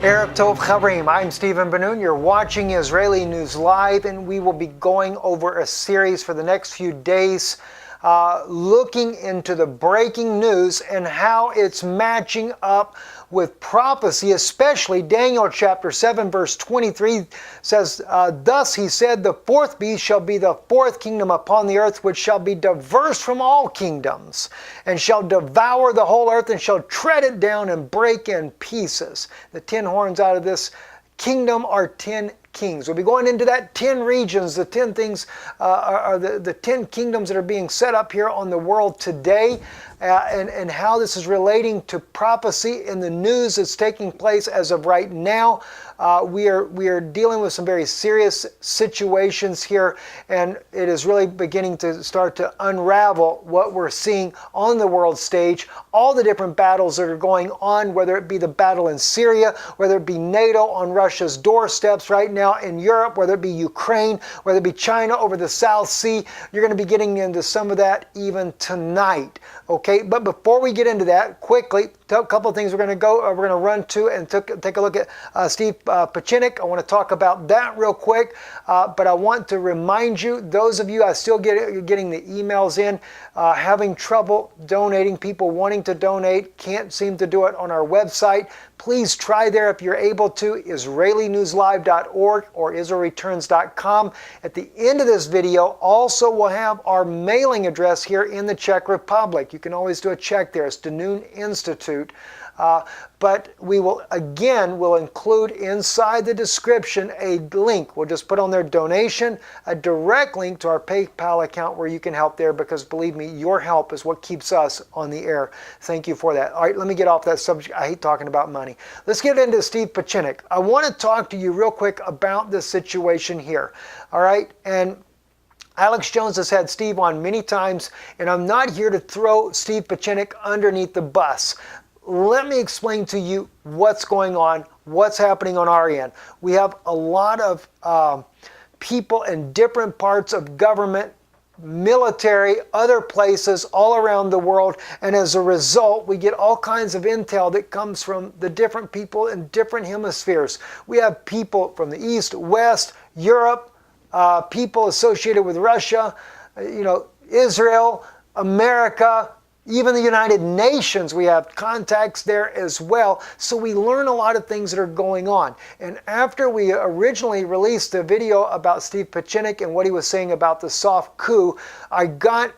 Erev Tov Chaverim. I'm Stephen Ben-Nun. You're watching Israeli News Live, and we will be going over a series for the next few days, looking into the breaking news and how it's matching up with prophecy, especially Daniel chapter 7 verse 23 says, thus he said, the fourth beast shall be the fourth kingdom upon the earth, which shall be diverse from all kingdoms, and shall devour the whole earth, and shall tread it down and break in pieces. The 10 horns out of this kingdom are 10 kings. We'll be going into that 10 regions. The 10 things are the 10 kingdoms that are being set up here on the world today, and how this is relating to prophecy in the news that's taking place as of right now. We are dealing with some very serious situations here, and it is really beginning to start to unravel what we're seeing on the world stage, all the different battles that are going on, whether it be the battle in Syria, whether it be NATO on Russia's doorsteps right now in Europe, whether it be Ukraine, whether it be China over the South Sea. You're going to be getting into some of that even tonight. Okay, but before we get into that, quickly, a couple of things we're going to run to and take a look at Steve Pachinik. I want to talk about that real quick, but I want to remind you, those of you, I still getting the emails in, having trouble donating, people wanting to donate, can't seem to do it on our website. Please try there if you're able to, IsraeliNewsLive.org or IsraelReturns.com. At the end of this video, also we'll have our mailing address here in the Czech Republic. You can always do a check there. It's Danun Institute. But we will include inside the description a link. We'll just put on their donation, a direct link to our PayPal account where you can help there, because believe me, your help is what keeps us on the air. Thank you for that. All right, let me get off that subject. I hate talking about money. Let's get into Steve Pachinik. I want to talk to you real quick about this situation here. All right, and Alex Jones has had Steve on many times, and I'm not here to throw Steve Pachinik underneath the bus. Let me explain to you what's going on, what's happening on our end. We have a lot of people in different parts of government, military, other places all around the world, and as a result, we get all kinds of intel that comes from the different people in different hemispheres. We have people from the East, West, Europe, people associated with Russia, Israel, America, even the United Nations. We have contacts there as well. So we learn a lot of things that are going on. And after we originally released the video about Steve Pachinik and what he was saying about the soft coup, I got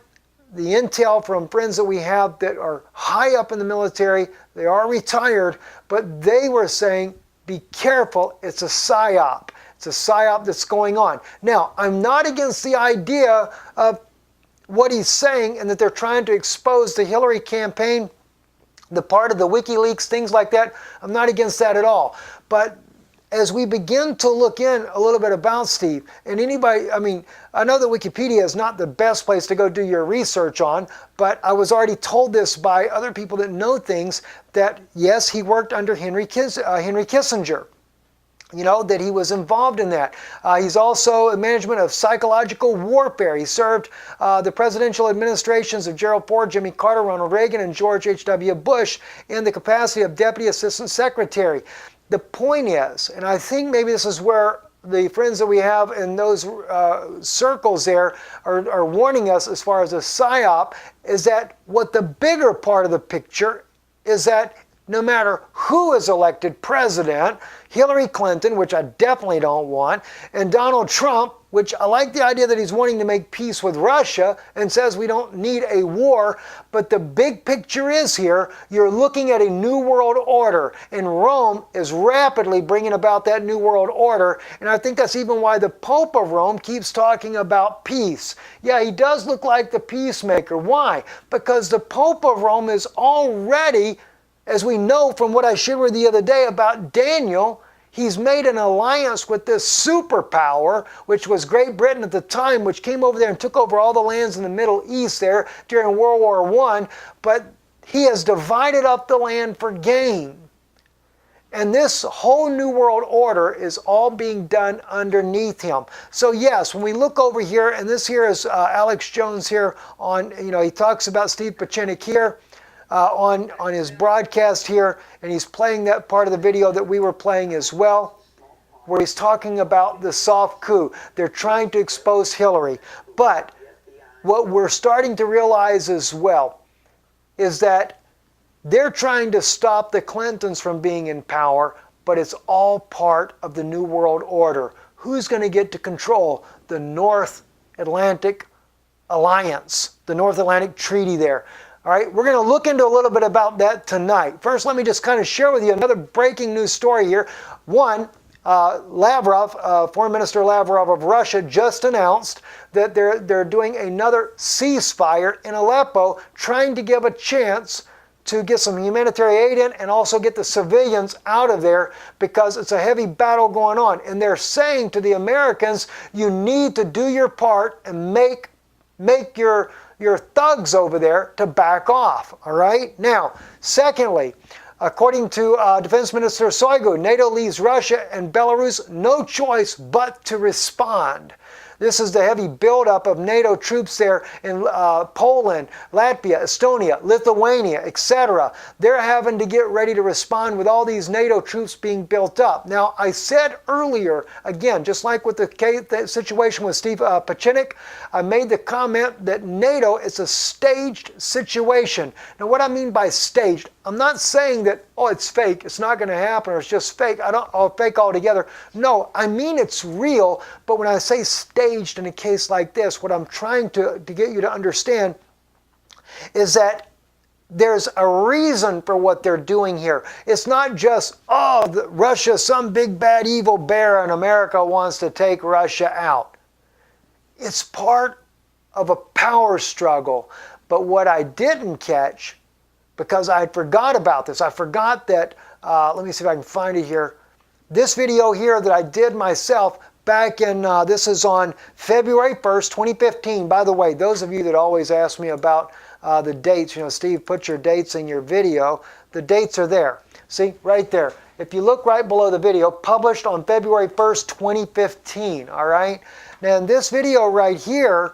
the intel from friends that we have that are high up in the military. They are retired, but they were saying, be careful, it's a psyop. It's a psyop that's going on. Now, I'm not against the idea of what he's saying, and that they're trying to expose the Hillary campaign, the part of the WikiLeaks, things like that. I'm not against that at all. But as we begin to look in a little bit about Steve, and anybody, I know that Wikipedia is not the best place to go do your research on, but I was already told this by other people that know things, that yes, he worked under Henry Kissinger. That he was involved in that. He's also in management of psychological warfare. He served the presidential administrations of Gerald Ford, Jimmy Carter, Ronald Reagan, and George H.W. Bush in the capacity of Deputy Assistant Secretary. The point is, and I think maybe this is where the friends that we have in those circles there are warning us as far as a psyop, is that what the bigger part of the picture is that no matter who is elected president, Hillary Clinton, which I definitely don't want, and Donald Trump, which I like the idea that he's wanting to make peace with Russia and says we don't need a war, but the big picture is here, you're looking at a new world order, and Rome is rapidly bringing about that new world order, and I think that's even why the Pope of Rome keeps talking about peace. Yeah, he does look like the peacemaker. Why? Because the Pope of Rome is already, as we know from what I shared with you the other day about Daniel, he's made an alliance with this superpower, which was Great Britain at the time, which came over there and took over all the lands in the Middle East there during World War I. But he has divided up the land for gain. And this whole New World Order is all being done underneath him. So yes, when we look over here, and this here is Alex Jones here on, he talks about Steve Pachinik here. on his broadcast here, and he's playing that part of the video that we were playing as well, where he's talking about the soft coup. They're trying to expose Hillary. But what we're starting to realize as well is that they're trying to stop the Clintons from being in power, but it's all part of the New World Order. Who's going to get to control the North Atlantic Alliance, the North Atlantic Treaty there? All right, we're going to look into a little bit about that tonight. First, let me just kind of share with you another breaking news story here. One, Lavrov, Foreign Minister Lavrov of Russia, just announced that they're doing another ceasefire in Aleppo, trying to give a chance to get some humanitarian aid in and also get the civilians out of there because it's a heavy battle going on. And they're saying to the Americans, you need to do your part and make your thugs over there to back off. All right? Now, secondly, according to Defense Minister Shoigu, NATO leaves Russia and Belarus no choice but to respond. This is the heavy buildup of NATO troops there in Poland, Latvia, Estonia, Lithuania, etc. They're having to get ready to respond with all these NATO troops being built up. Now, I said earlier, again, just like with the situation with Steve Pachinik, I made the comment that NATO is a staged situation. Now, what I mean by staged, I'm not saying that, oh, it's fake, it's not going to happen, or it's just fake, fake altogether. No, I mean it's real, but when I say staged in a case like this, what I'm trying to get you to understand is that there's a reason for what they're doing here. It's not just, oh, Russia's some big bad evil bear and America wants to take Russia out. It's part of a power struggle. But what I didn't catch, because I forgot about this. I forgot that, let me see if I can find it here. This video here that I did myself back in, this is on February 1st, 2015. By the way, those of you that always ask me about the dates, Steve, put your dates in your video. The dates are there. See, right there. If you look right below the video, published on February 1st, 2015, all right? Now, in this video right here,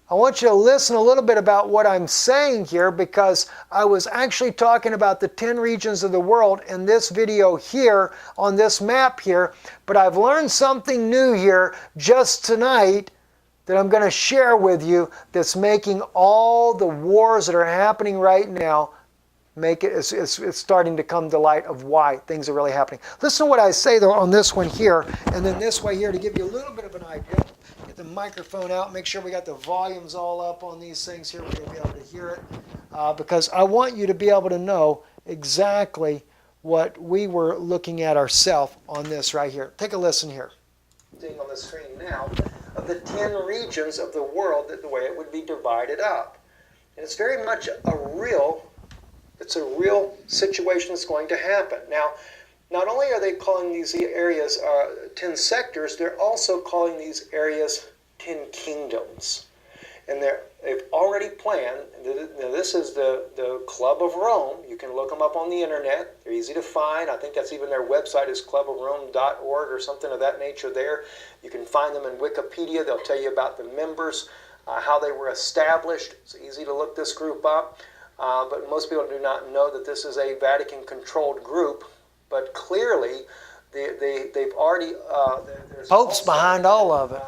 I want you to listen a little bit about what I'm saying here because I was actually talking about the 10 regions of the world in this video here on this map here, but I've learned something new here just tonight that I'm going to share with you that's making all the wars that are happening right now, it's starting to come to light of why things are really happening. Listen to what I say though on this one here, and then this way here to give you a little bit of an idea. Get the microphone out, make sure we got the volumes all up on these things here, we're going to be able to hear it, because I want you to be able to know exactly what we were looking at ourselves on this right here. Take a listen here. Seeing on the screen now of the 10 regions of the world, that the way it would be divided up. And it's very much a real situation that's going to happen. Now, not only are they calling these areas 10 sectors, they're also calling these areas 10 kingdoms. And they've already planned, now this is the Club of Rome. You can look them up on the internet. They're easy to find. I think that's even their website is clubofrome.org or something of that nature there. You can find them in Wikipedia. They'll tell you about the members, how they were established. It's easy to look this group up. But most people do not know that this is a Vatican-controlled group. But clearly, they've already Pope's behind all of it.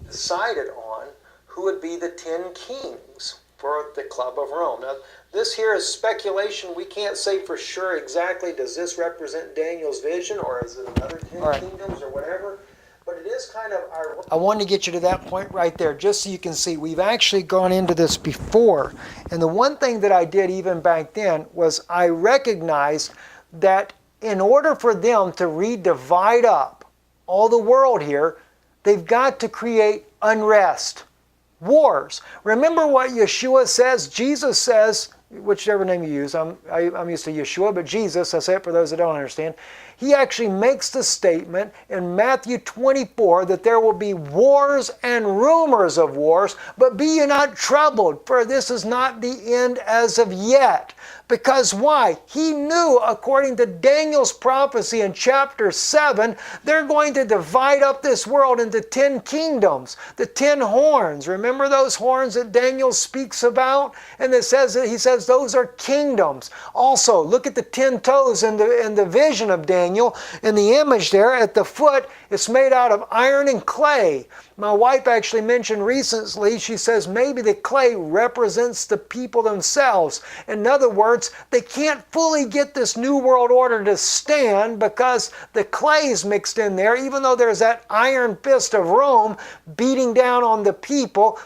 Decided on who would be the 10 kings for the Club of Rome. Now, this here is speculation. We can't say for sure exactly. Does this represent Daniel's vision, or is it another 10 kingdoms, or whatever? But it is kind of our... I wanted to get you to that point right there, just so you can see. We've actually gone into this before. And the one thing that I did even back then was I recognized that in order for them to redivide up all the world here, they've got to create unrest, wars. Remember what Yeshua says? Jesus says, whichever name you use, I'm used to Yeshua, but Jesus, I say it for those that don't understand, he actually makes the statement in Matthew 24 that there will be wars and rumors of wars, but be ye not troubled, for this is not the end as of yet. Because why? He knew, according to Daniel's prophecy in chapter 7, they're going to divide up this world into 10 kingdoms, the 10 horns. Remember those horns that Daniel speaks about? And it says that he says those are kingdoms. Also, look at the 10 toes in the vision of Daniel. In the image there at the foot, it's made out of iron and clay. My wife actually mentioned recently, she says maybe the clay represents the people themselves. In other words, they can't fully get this new world order to stand because the clay is mixed in there. Even though there's that iron fist of Rome beating down on the people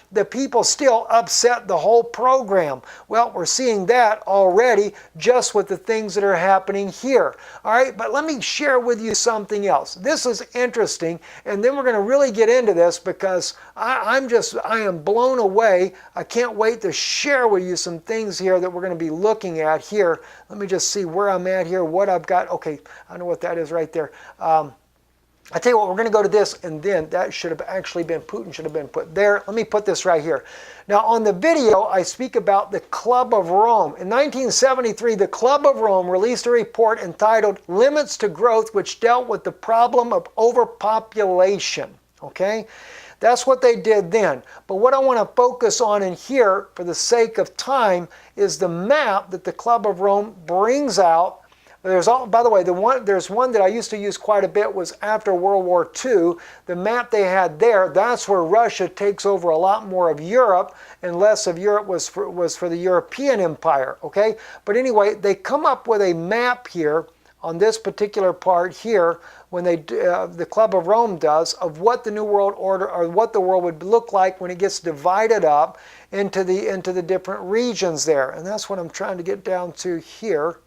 still upset the whole program. Well, we're seeing that already just with the things that are happening here. All right, but let me share with you something else. This is interesting, and then we're going to really get into this because I am blown away. I can't wait to share with you some things here that we're going to be looking at here. Let me just see where I'm at here, what I've got. Okay, I know what that is right there. I tell you what, we're going to go to this, and then that should have actually been, Putin should have been put there. Let me put this right here. Now, on the video, I speak about the Club of Rome. In 1973, the Club of Rome released a report entitled Limits to Growth, which dealt with the problem of overpopulation. Okay? That's what they did then. But what I want to focus on in here, for the sake of time, is the map that the Club of Rome brings out. By the way, there's one that I used to use quite a bit was after World War II. The map they had there, that's where Russia takes over a lot more of Europe, and less of Europe was for the European Empire. Okay, but anyway, they come up with a map here on this particular part here when the Club of Rome does of what the New World Order or what the world would look like when it gets divided up into the different regions there, and that's what I'm trying to get down to here.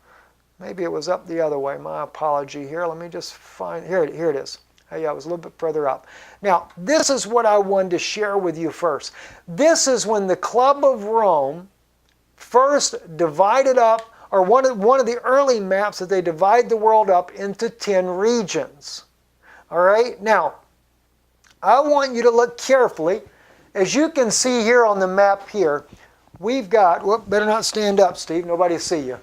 Maybe it was up the other way. My apology here. Let me just find, here it is. Hey, yeah, it was a little bit further up. Now, this is what I wanted to share with you first. This is when the Club of Rome first divided up, or one of the early maps that they divide the world up into 10 regions. All right? Now, I want you to look carefully. As you can see here on the map here, we've got, whoop, better not stand up, Steve. Nobody see you.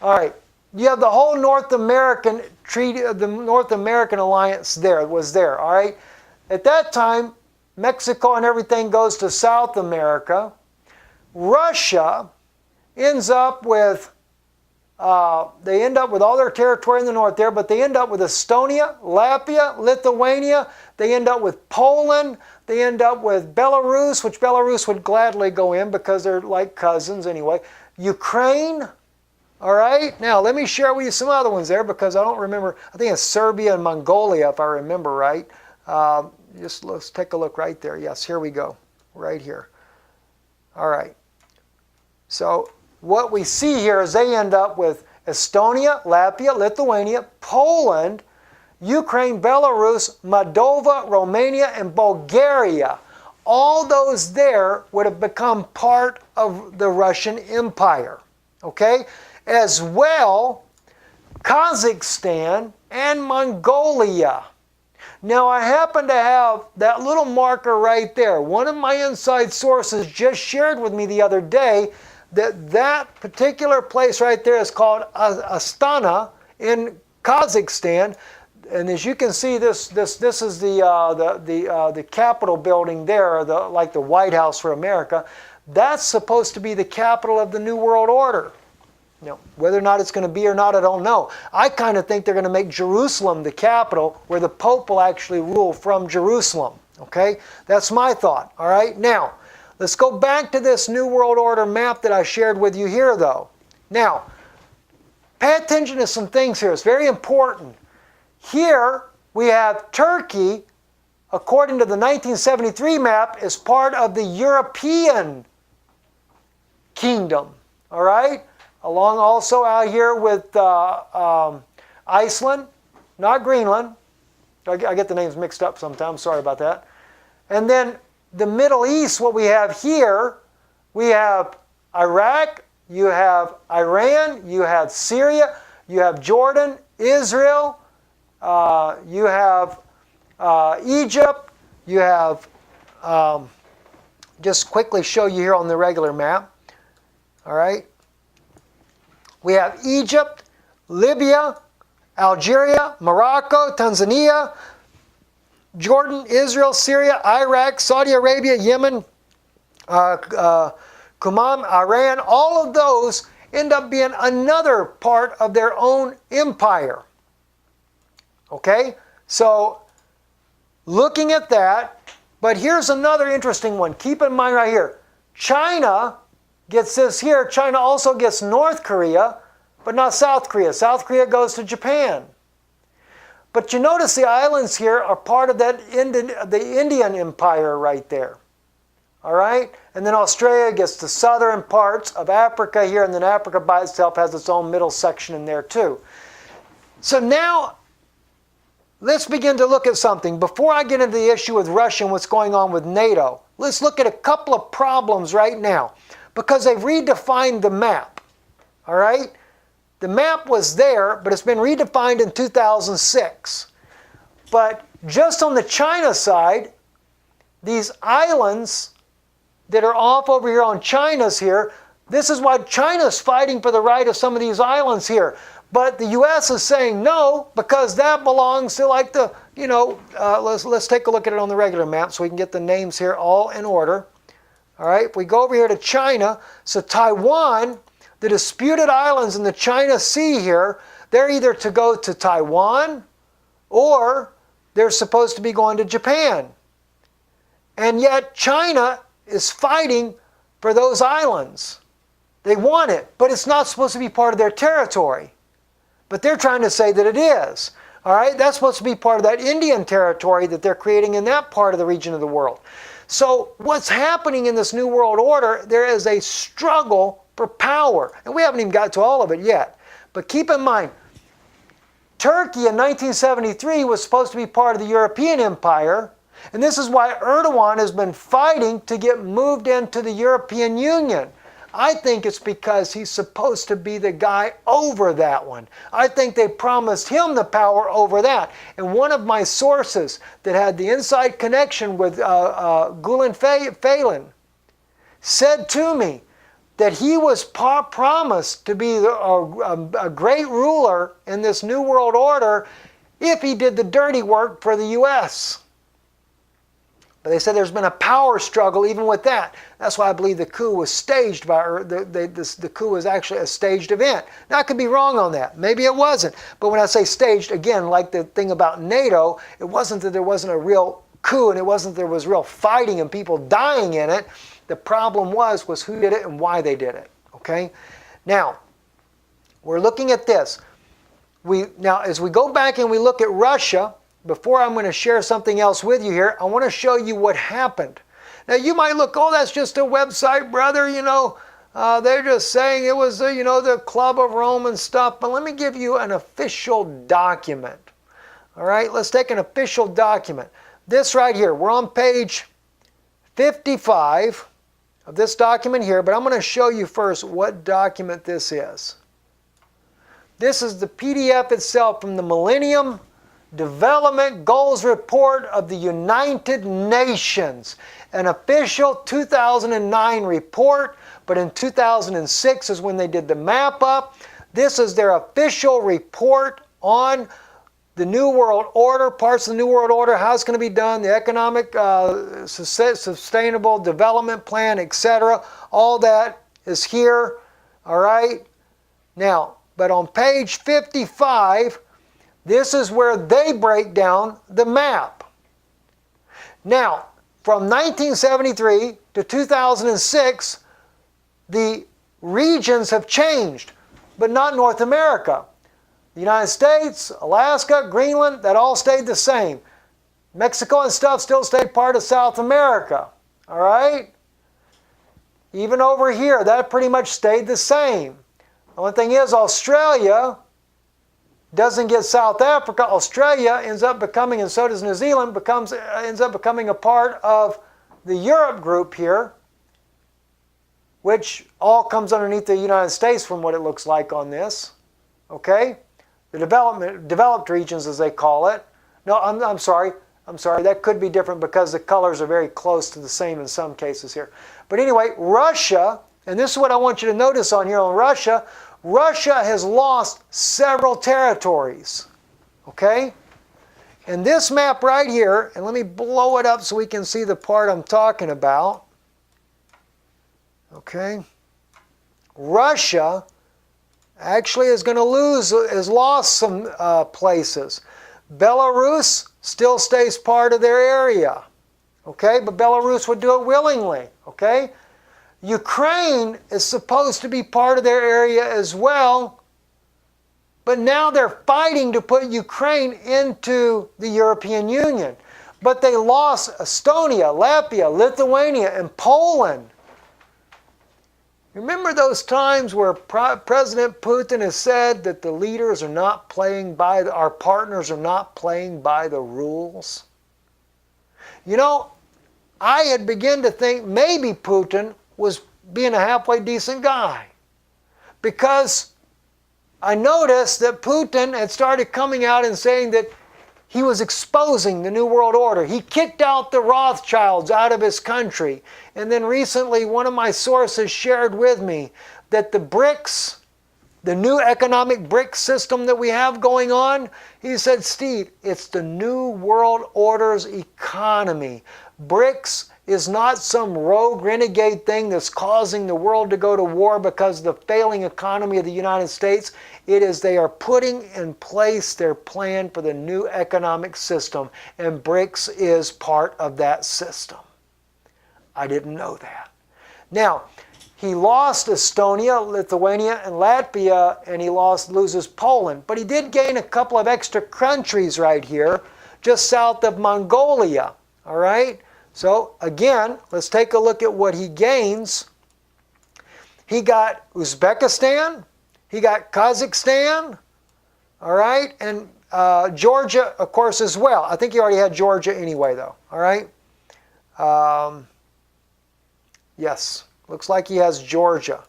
All right. You have the whole North American treaty, the North American alliance was there, all right? At that time, Mexico and everything goes to South America. Russia ends up with, they end up with all their territory in the north there, but they end up with Estonia, Latvia, Lithuania. They end up with Poland. They end up with Belarus, which Belarus would gladly go in because they're like cousins anyway. Ukraine. All right, now let me share with you some other ones there because I don't remember. I think it's Serbia and Mongolia, if I let's take a look right there. Yes, here we go, right here. All right. So what we see here is they end up with Estonia, Latvia, Lithuania, Poland, Ukraine, Belarus, Moldova, Romania, and Bulgaria. All those there would have become part of the Russian Empire. Okay? As well, Kazakhstan and Mongolia. Now, I happen to have that little marker right there. One of my inside sources just shared with me the other day that particular place right there is called Astana in Kazakhstan. And as you can see, this is the Capitol building there, like the White House for America. That's supposed to be the capital of the New World Order. Now, whether or not it's going to be or not, I don't know. I kind of think they're going to make Jerusalem the capital where the Pope will actually rule from Jerusalem. Okay? That's my thought. All right? Now, let's go back to this New World Order map that I shared with you here, though. Now, pay attention to some things here. It's very important. Here, we have Turkey, according to the 1973 map, is part of the European kingdom. All right? Along also out here with Iceland, not Greenland. I get the names mixed up sometimes, sorry about that. And then the Middle East, what we have here, we have Iraq, you have Iran, you have Syria, you have Jordan, Israel, you have Egypt, you have, just quickly show you here on the regular map, all right? We have Egypt, Libya, Algeria, Morocco, Tanzania, Jordan, Israel, Syria, Iraq, Saudi Arabia, Yemen, Kuman, Iran. All of those end up being another part of their own empire. Okay? So, looking at that, but here's another interesting one. Keep in mind right here. China gets this here. China also gets North Korea, but not South Korea. South Korea goes to Japan. But you notice the islands here are part of that the Indian Empire right there. All right? And then Australia gets the southern parts of Africa here, and then Africa by itself has its own middle section in there too. So now, let's begin to look at something. Before I get into the issue with Russia and what's going on with NATO, let's look at a couple of problems right now. Because they've redefined the map. All right? The map was there, but it's been redefined in 2006. But just on the China side, these islands that are off over here on China's here, this is why China's fighting for the right of some of these islands here. But the U.S. is saying no, because that belongs to like the, let's take a look at it on the regular map so we can get the names here all in order. All right, if we go over here to China, so Taiwan, the disputed islands in the China Sea here, they're either to go to Taiwan or they're supposed to be going to Japan. And yet China is fighting for those islands. They want it, but it's not supposed to be part of their territory. But they're trying to say that it is. All right, that's supposed to be part of that Indian territory that they're creating in that part of the region of the world. So what's happening in this New World Order, there is a struggle for power. And we haven't even got to all of it yet. But keep in mind, Turkey in 1973 was supposed to be part of the European Empire. And this is why Erdogan has been fighting to get moved into the European Union. I think it's because he's supposed to be the guy over that one. I think they promised him the power over that. And one of my sources that had the inside connection with Gulen Phelan said to me that he was promised to be a great ruler in this New World Order if he did the dirty work for the U.S. But they said there's been a power struggle even with that. That's why I believe the coup was staged by, the coup was actually a staged event. Now, I could be wrong on that. Maybe it wasn't. But when I say staged, again, like the thing about NATO, it wasn't that there wasn't a real coup and it wasn't that there was real fighting and people dying in it. The problem was who did it and why they did it. Okay? Now, we're looking at this. Now, as we go back and we look at Russia, before I'm going to share something else with you here, I want to show you what happened. Now, you might look, oh, that's just a website, brother, they're just saying it was, the Club of Rome and stuff. But let me give you an official document. All right, let's take an official document. This right here, we're on page 55 of this document here, but I'm going to show you first what document this is. This is the PDF itself from the Millennium Development Goals Report of the United Nations, an official 2009 report, but in 2006 is when they did the map up. This is their official report on the New World Order, parts of the New World Order, how it's going to be done, the economic sustainable development plan, etc. All that is here, all right? Now, but on page 55, this is where they break down the map. Now, from 1973 to 2006, the regions have changed, but not North America. The United States, Alaska, Greenland, that all stayed the same. Mexico and stuff still stayed part of South America. All right? Even over here, that pretty much stayed the same. The only thing is Australia doesn't get South Africa. Australia ends up becoming, and so does New Zealand, ends up becoming a part of the Europe group here, which all comes underneath the United States from what it looks like on this. Okay? The developed regions, as they call it. No, I'm sorry. That could be different because the colors are very close to the same in some cases here. But anyway, Russia, and this is what I want you to notice on here on Russia. Russia has lost several territories. Okay? And this map right here, and let me blow it up so we can see the part I'm talking about. Okay? Russia actually is going to has lost some places. Belarus still stays part of their area. Okay? But Belarus would do it willingly. Okay? Ukraine is supposed to be part of their area as well, but now they're fighting to put Ukraine into the European Union. But they lost Estonia, Latvia, Lithuania, and Poland. Remember those times where President Putin has said that the leaders are not playing by, our partners are not playing by the rules? You know, I had begun to think maybe Putin was being a halfway decent guy, because I noticed that Putin had started coming out and saying that he was exposing the New World Order. He kicked out the Rothschilds out of his country. And then recently, one of my sources shared with me that the BRICS, the new economic BRICS system that we have going on, he said, Steve, it's the New World Order's economy. BRICS is not some rogue renegade thing that's causing the world to go to war because of the failing economy of the United States. It is they are putting in place their plan for the new economic system, and BRICS is part of that system. I didn't know that. Now, he lost Estonia, Lithuania, and Latvia, and he loses Poland. But he did gain a couple of extra countries right here, just south of Mongolia. All right? So, again, let's take a look at what he gains. He got Uzbekistan. He got Kazakhstan. All right? And Georgia, of course, as well. I think he already had Georgia anyway, though. All right? Yes. Looks like he has Georgia.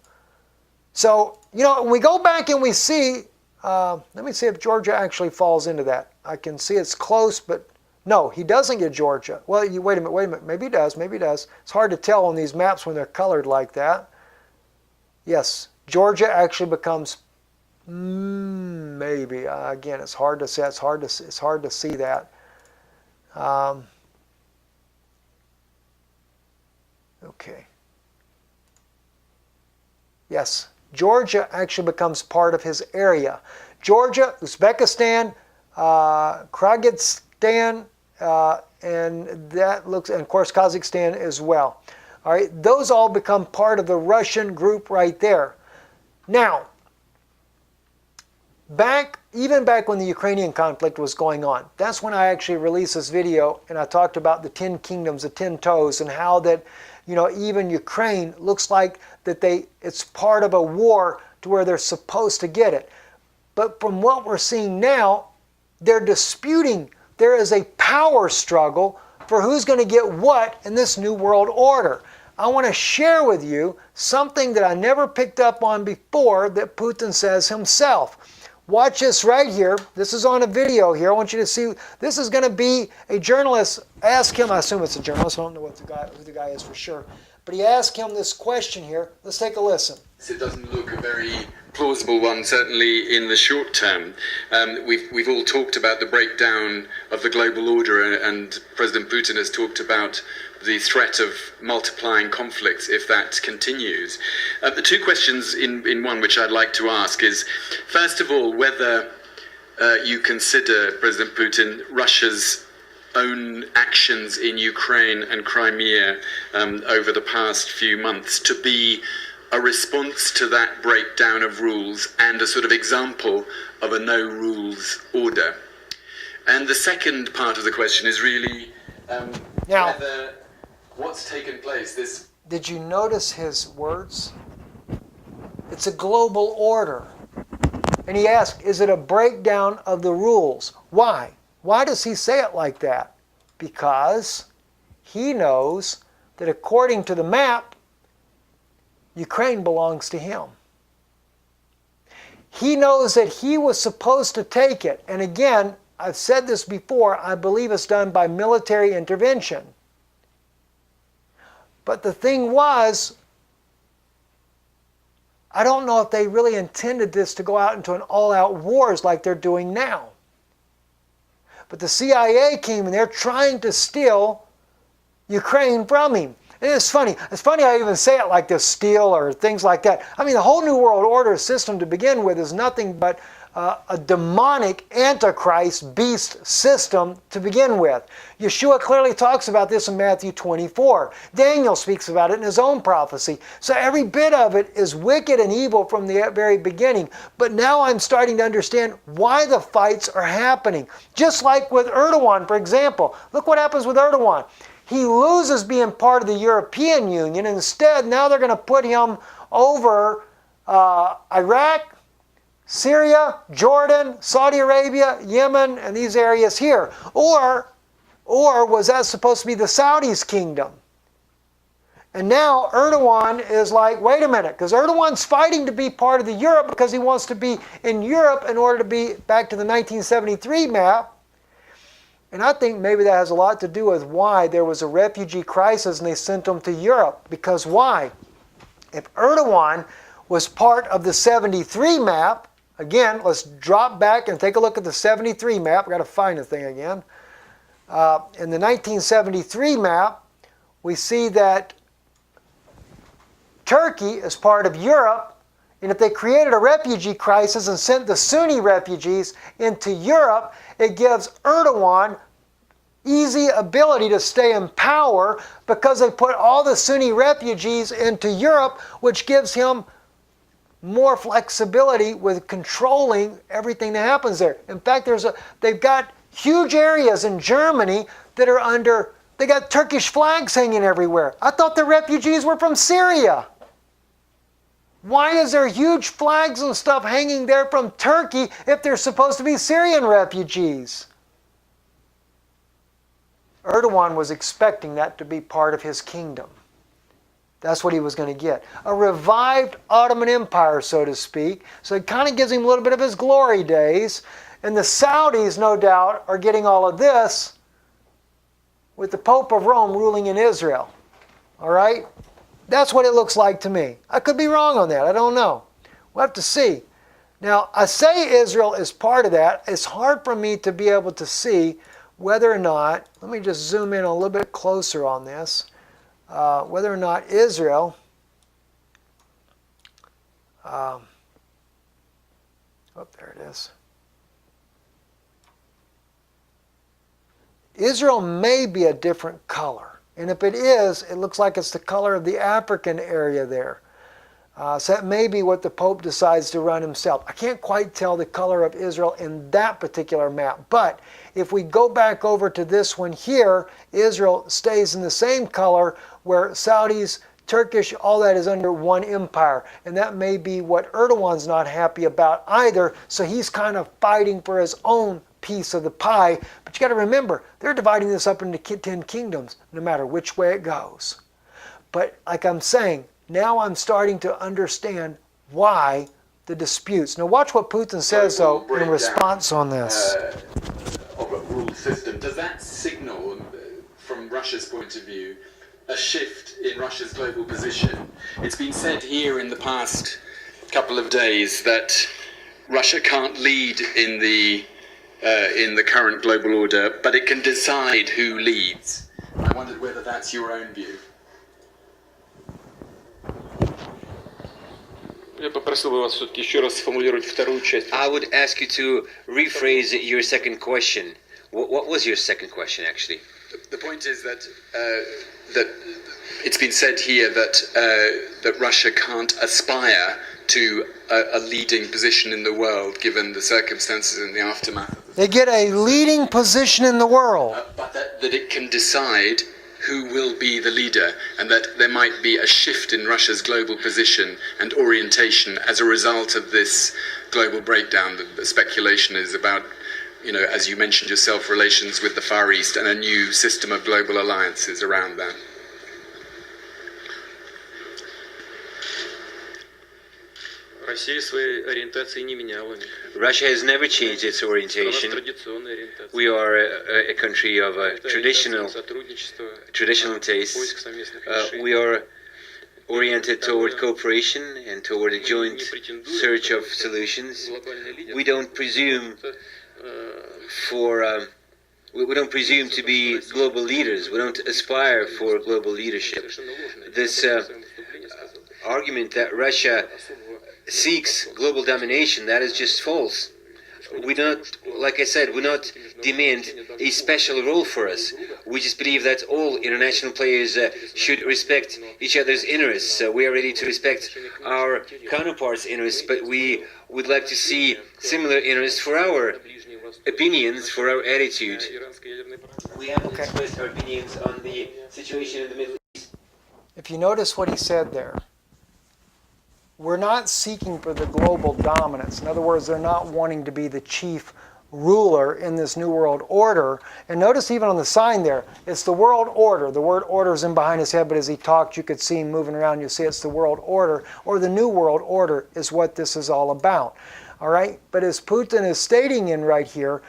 So, you know, when we go back and we see, let me see if Georgia actually falls into that. I can see it's close, but no, he doesn't get Georgia. Well, wait a minute. Maybe he does, maybe he does. It's hard to tell on these maps when they're colored like that. Yes, Georgia actually becomes, maybe. Again, it's hard to say. It's hard to see that. Okay. Yes, Georgia actually becomes part of his area. Georgia, Uzbekistan, Kyrgyzstan, and that looks, and of course Kazakhstan as well. All right, those all become part of the Russian group right there. Now, even back when the Ukrainian conflict was going on, that's when I actually released this video, and I talked about the 10 kingdoms, the 10 toes, and how that, you know, even Ukraine looks like that it's part of a war to where they're supposed to get it. But from what we're seeing now, they're disputing. There is a power struggle for who's going to get what in this new world order. I want to share with you something that I never picked up on before that Putin says himself. Watch this right here. This is on a video here. I want you to see. This is going to be a journalist. Ask him. I assume it's a journalist. I don't know who the guy is for sure. But he asked him this question here. Let's take a listen. It doesn't look a very plausible one, certainly in the short term. We've all talked about the breakdown of the global order, and President Putin has talked about the threat of multiplying conflicts if that continues. The two questions in one which I'd like to ask is, first of all, whether you consider, President Putin, Russia's own actions in Ukraine and Crimea over the past few months to be a response to that breakdown of rules and a sort of example of a no-rules order. And the second part of the question is really whether what's taken place. Did you notice his words? It's a global order. And he asked, is it a breakdown of the rules? Why? Why does he say it like that? Because he knows that according to the map, Ukraine belongs to him. He knows that he was supposed to take it. And again, I've said this before, I believe it's done by military intervention. But the thing was, I don't know if they really intended this to go out into an all-out wars like they're doing now. But the CIA came and they're trying to steal Ukraine from him. And it's funny. It's funny I even say it like this, steal or things like that. I mean, the whole New World Order system to begin with is nothing but a demonic antichrist beast system to begin with. Yeshua clearly talks about this in Matthew 24. Daniel speaks about it in his own prophecy. So every bit of it is wicked and evil from the very beginning. But now I'm starting to understand why the fights are happening. Just like with Erdogan, for example. Look what happens with Erdogan. He loses being part of the European Union. Instead, now they're going to put him over Iraq, Syria, Jordan, Saudi Arabia, Yemen, and these areas here. Or was that supposed to be the Saudis' kingdom? And now Erdogan is like, wait a minute, because Erdogan's fighting to be part of the Europe because he wants to be in Europe in order to be back to the 1973 map. And I think maybe that has a lot to do with why there was a refugee crisis and they sent them to Europe. Because why? If Erdogan was part of the 73 map, again, let's drop back and take a look at the 73 map. I've got to find the thing again. In the 1973 map, we see that Turkey is part of Europe. And if they created a refugee crisis and sent the Sunni refugees into Europe, it gives Erdogan easy ability to stay in power because they put all the Sunni refugees into Europe, which gives him more flexibility with controlling everything that happens there. In fact, they've got huge areas in Germany that are under, they got Turkish flags hanging everywhere. I thought the refugees were from Syria. Why is there huge flags and stuff hanging there from Turkey if they're supposed to be Syrian refugees? Erdogan was expecting that to be part of his kingdom. That's what he was going to get. A revived Ottoman Empire, so to speak. So it kind of gives him a little bit of his glory days. And the Saudis, no doubt, are getting all of this with the Pope of Rome ruling in Israel. All right? That's what it looks like to me. I could be wrong on that. I don't know. We'll have to see. Now, I say Israel is part of that. It's hard for me to be able to see whether or not, let me just zoom in a little bit closer on this, whether or not Israel, oh, there it is. Israel may be a different color. And if it is, it looks like it's the color of the African area there. So that may be what the Pope decides to run himself. I can't quite tell the color of Israel in that particular map. But if we go back over to this one here, Israel stays in the same color where Saudis, Turkish, all that is under one empire. And that may be what Erdogan's not happy about either. So he's kind of fighting for his own piece of the pie. But you got to remember, they're dividing this up into 10 kingdoms, no matter which way it goes. But like I'm saying, now I'm starting to understand why the disputes. Now watch what Putin says, though, in response on this. Of a rule system. Does that signal, from Russia's point of view, a shift in Russia's global position? It's been said here in the past couple of days that Russia can't lead in the current global order, but it can decide who leads. I wondered whether that's your own view. Я попросил бы вас все-таки еще раз сформулировать вторую часть. I would ask you to rephrase your second question. What was your second question, actually? The point is that that it's been said here that Russia can't aspire to a leading position in the world given the circumstances and the aftermath. They get a leading position in the world. But that it can decide who will be the leader, and that there might be a shift in Russia's global position and orientation as a result of this global breakdown. The speculation is about, as you mentioned yourself, relations with the Far East and a new system of global alliances around that. Россия своей ориентации не меняла. Russia has never changed its orientation. We are a country of traditional taste. We are oriented toward cooperation and toward a joint search of solutions. We don't presume we don't presume to be global leaders. We don't aspire for global leadership. This argument that Russia seeks global domination, that is just false. We do not, like I said, we not demand a special role for us. We just believe that all international players should respect each other's interests. We are ready to respect our counterparts' interests, but we would like to see similar interests for our opinions, for our attitude. We have to express our opinions on the situation in the Middle East. If you notice what he said there, we're not seeking for the global dominance. In other words, they're not wanting to be the chief ruler in this new world order. And notice even on the sign there, it's the world order. The word order is in behind his head, but as he talked, you could see him moving around. You see it's the world order, or the new world order is what this is all about. All right? But as Putin is stating in right here,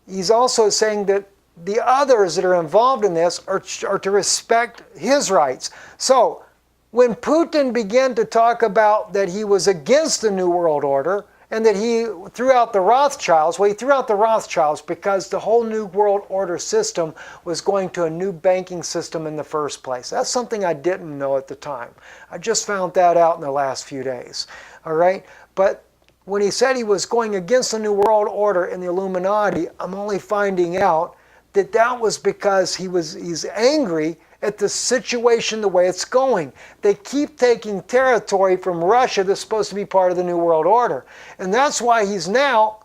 he's also saying that the others that are involved in this are to respect his rights. So, when Putin began to talk about that he was against the New World Order and that he threw out the Rothschilds, well, he threw out the Rothschilds because the whole New World Order system was going to a new banking system in the first place. That's something I didn't know at the time. I just found that out in the last few days. All right? But when he said he was going against the New World Order and the Illuminati, I'm only finding out that that was because he's angry at the situation the way it's going. They keep taking territory from Russia that's supposed to be part of the New World Order. And that's why he's now,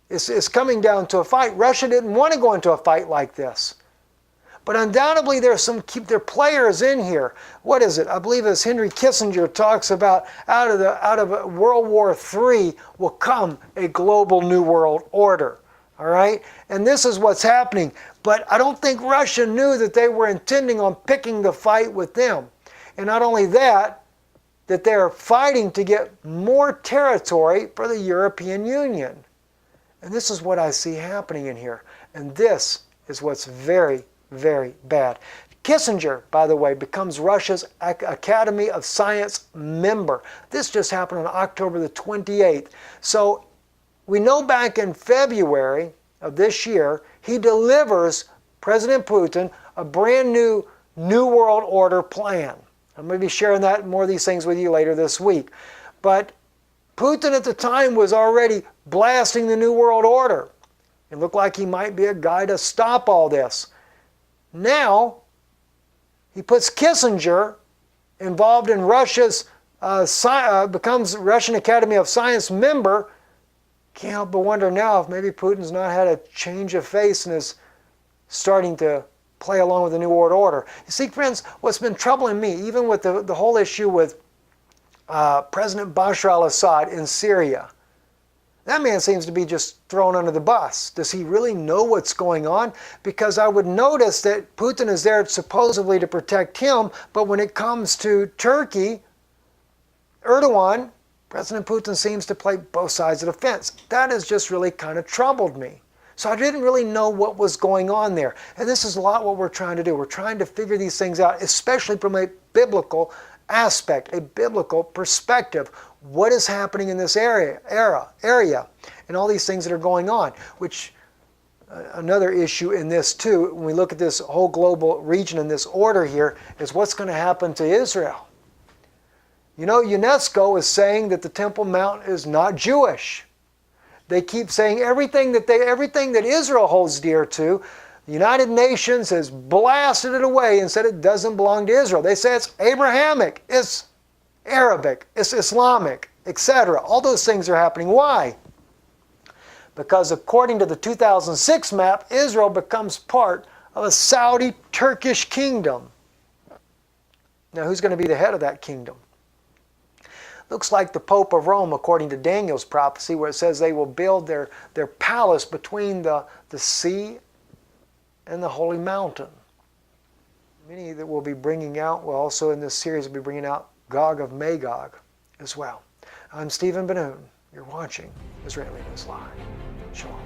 it's coming down to a fight. Russia didn't want to go into a fight like this. But undoubtedly there's some players in here. What is it? I believe as Henry Kissinger talks about, out of World War III will come a global New World Order. All right? And this is what's happening. But I don't think Russia knew that they were intending on picking the fight with them. And not only that, that they're fighting to get more territory for the European Union. And this is what I see happening in here. And this is what's very, very bad. Kissinger, by the way, becomes Russia's Academy of Science member. This just happened on October the 28th. So we know back in February of this year, he delivers President Putin a brand new New World Order plan. I'm going to be sharing that more of these things with you later this week. But Putin at the time was already blasting the New World Order. It looked like he might be a guy to stop all this. Now, he puts Kissinger involved in Russia's, becomes Russian Academy of Science member. Can't help but wonder now if maybe Putin's not had a change of face and is starting to play along with the New World Order. You see, friends, what's been troubling me, even with the whole issue with President Bashar al-Assad in Syria, that man seems to be just thrown under the bus. Does he really know what's going on? Because I would notice that Putin is there supposedly to protect him, but when it comes to Turkey, Erdogan, President Putin seems to play both sides of the fence. That has just really kind of troubled me. So I didn't really know what was going on there. And this is a lot what we're trying to do. We're trying to figure these things out, especially from a biblical aspect, a biblical perspective. What is happening in this area, and all these things that are going on, which another issue in this too, when we look at this whole global region and this order here, is what's going to happen to Israel. You know, UNESCO is saying that the Temple Mount is not Jewish. They keep saying everything that Israel holds dear to, the United Nations has blasted it away and said it doesn't belong to Israel. They say it's Abrahamic, it's Arabic, it's Islamic, etc. All those things are happening. Why? Because according to the 2006 map, Israel becomes part of a Saudi-Turkish kingdom. Now, who's going to be the head of that kingdom? Looks like the Pope of Rome, according to Daniel's prophecy, where it says they will build their palace between the sea and the holy mountain. Many that we'll be bringing out, well, also in this series we'll be bringing out Gog of Magog as well. I'm Stephen Ben-Nun. You're watching Israeli News Live. Shalom.